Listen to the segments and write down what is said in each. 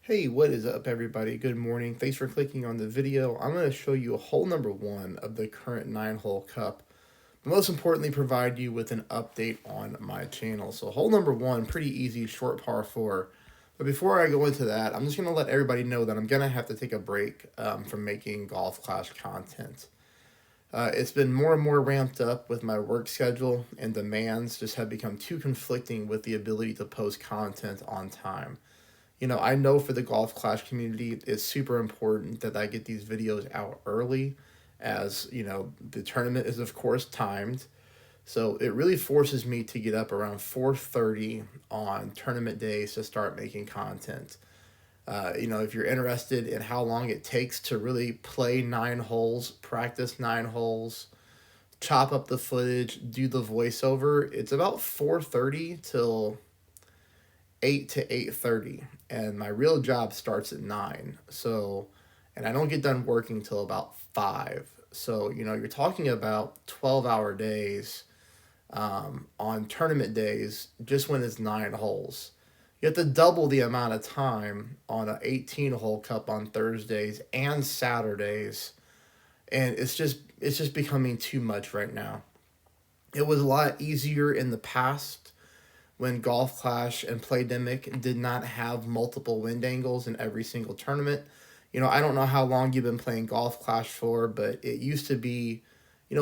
Hey, what is up, everybody? Good morning. Thanks for clicking on the video. I'm going to show you hole number one of the current 9-hole cup, but most importantly, provide you with an update on my channel. So, hole number one, pretty easy, short par four. But before I go into that, I'm just going to let everybody know that I'm going to have to take a break from making golf clash content. It's been more and more ramped up with my work schedule, and demands just have become too conflicting with the ability to post content on time. I know for the Golf Clash community, it's super important that I get these videos out early, as, the tournament is, of course, timed. So it really forces me to get up around 4:30 on tournament days to start making content. If you're interested in how long it takes to really play 9 holes, practice 9 holes, chop up the footage, do the voiceover, it's about 4:30 till 8 to 8:30, and my real job starts at 9. So, and I don't get done working till about 5. So, you're talking about 12-hour days on tournament days just when it's 9 holes. You have to double the amount of time on an 18-hole cup on Thursdays and Saturdays, and it's just becoming too much right now. It was a lot easier in the past when Golf Clash and Playdemic did not have multiple wind angles in every single tournament. I don't know how long you've been playing Golf Clash for, but it used to be,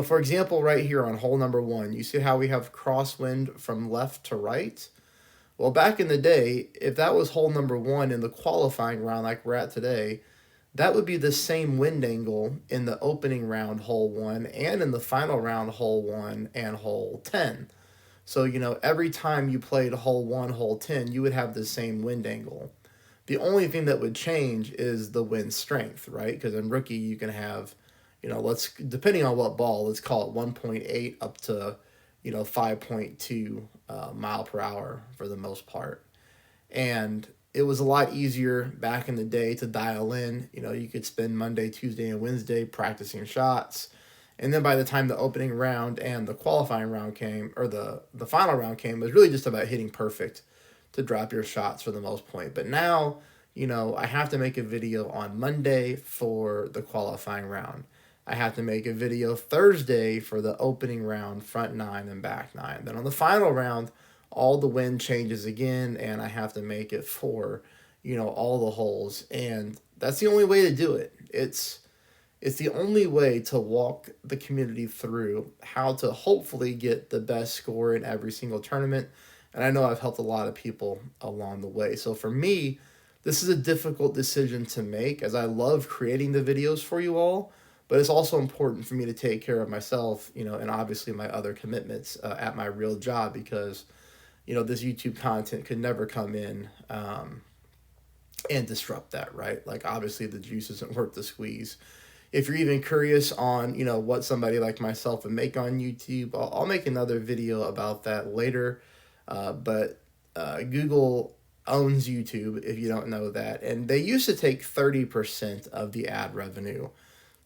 for example, right here on hole number one, you see how we have crosswind from left to right? Well, back in the day, if that was hole number one in the qualifying round like we're at today, that would be the same wind angle in the opening round, hole one, and in the final round, hole one and hole 10. So, every time you played hole one, hole 10, you would have the same wind angle. The only thing that would change is the wind strength, right? Because in rookie, you can have, depending on what ball, let's call it 1.8 up to, 5.2 mile per hour for the most part. And it was a lot easier back in the day to dial in. You could spend Monday, Tuesday, and Wednesday practicing shots. And then by the time the opening round and the qualifying round came, or the final round came, it was really just about hitting perfect to drop your shots for the most point. But now, I have to make a video on Monday for the qualifying round. I have to make a video Thursday for the opening round, front nine and back nine. Then on the final round, all the wind changes again, and I have to make it for, all the holes. And that's the only way to do it. It's the only way to walk the community through how to hopefully get the best score in every single tournament. And I know I've helped a lot of people along the way. So for me, this is a difficult decision to make, as I love creating the videos for you all, but it's also important for me to take care of myself, and obviously my other commitments at my real job, because, this YouTube content could never come in and disrupt that, right? Like, obviously the juice isn't worth the squeeze. If you're even curious on, what somebody like myself would make on YouTube, I'll make another video about that later. But Google owns YouTube, if you don't know that, and they used to take 30% of the ad revenue.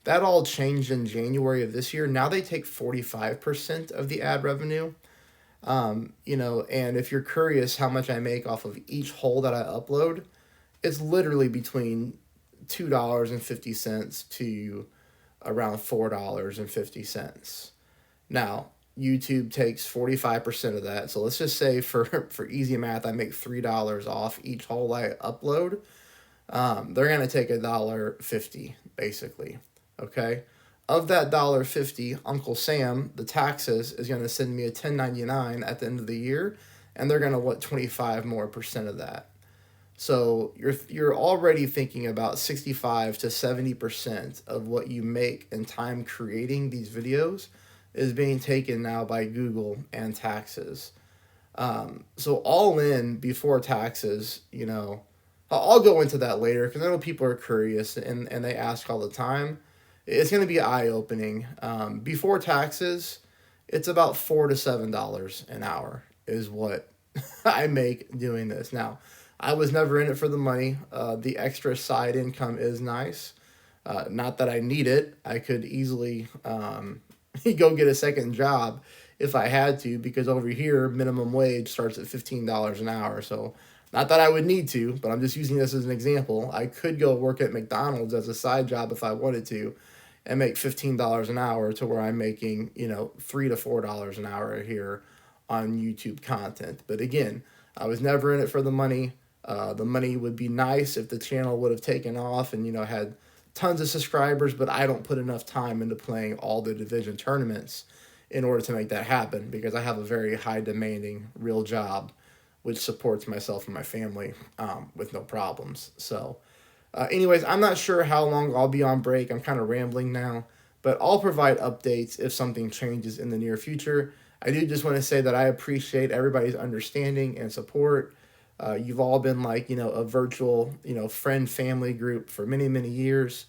That all changed in January of this year. Now they take 45% of the ad revenue. And if you're curious how much I make off of each hole that I upload, it's literally between $2.50 to around $4.50. Now, YouTube takes 45% of that. So let's just say for easy math, I make $3 off each hole I upload. They're going to take $1.50 basically. Okay. Of that $1.50, Uncle Sam, the taxes, is going to send me a 1099 at the end of the year, and they're going to want 25% more of that. So you're already thinking about 65 to 70% of what you make in time creating these videos is being taken now by Google and taxes. So all in before taxes, I'll go into that later because I know people are curious and they ask all the time. It's going to be eye opening. Before taxes, it's about $4 to $7 an hour is what I make doing this. Now, I was never in it for the money. The extra side income is nice. Not that I need it. I could easily go get a second job if I had to, because over here, minimum wage starts at $15 an hour. So Not that I would need to, but I'm just using this as an example. I could go work at McDonald's as a side job if I wanted to and make $15 an hour to where I'm making, $3 to $4 an hour here on YouTube content. But again, I was never in it for the money. The money would be nice if the channel would have taken off and, had tons of subscribers, but I don't put enough time into playing all the division tournaments in order to make that happen because I have a very high demanding real job which supports myself and my family with no problems. So, anyways, I'm not sure how long I'll be on break. I'm kind of rambling now, but I'll provide updates if something changes in the near future. I do just want to say that I appreciate everybody's understanding and support. You've all been like, a virtual, friend family group for many, many years.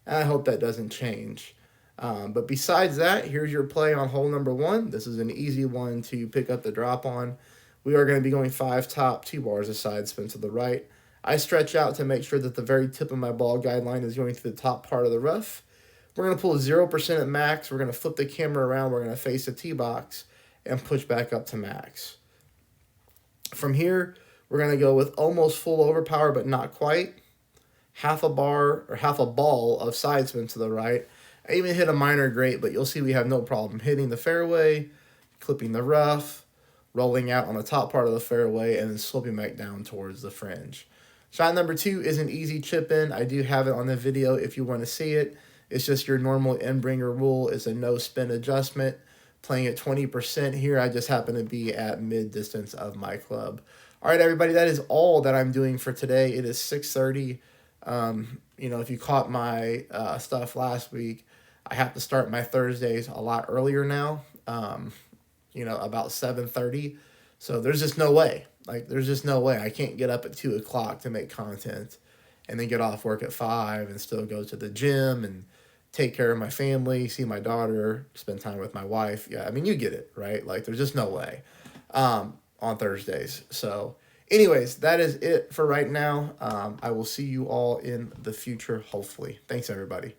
And I hope that doesn't change. But besides that, here's your play on hole number one. This is an easy one to pick up the drop on. We are going to be going 5 top, 2 bars a side spin to the right. I stretch out to make sure that the very tip of my ball guideline is going to the top part of the rough. We're going to pull 0% at max. We're going to flip the camera around. We're going to face the tee box and push back up to max. From here, we're going to go with almost full overpower, but not quite. Half a bar or half a ball of side spin to the right. I even hit a minor great, but you'll see we have no problem hitting the fairway, clipping the rough, rolling out on the top part of the fairway, and then sloping back down towards the fringe. Shot number 2 is an easy chip in. I do have it on the video if you want to see it. It's just your normal end-bringer rule. It's a no spin adjustment. Playing at 20% here, I just happen to be at mid-distance of my club. All right, everybody, that is all that I'm doing for today. It is 6:30. If you caught my stuff last week, I have to start my Thursdays a lot earlier now. About 7:30. So there's just no way. There's just no way. I can't get up at 2 o'clock to make content and then get off work at 5 and still go to the gym and take care of my family, see my daughter, spend time with my wife. Yeah, I mean, you get it, right? There's just no way on Thursdays. So anyways, that is it for right now. I will see you all in the future, hopefully. Thanks, everybody.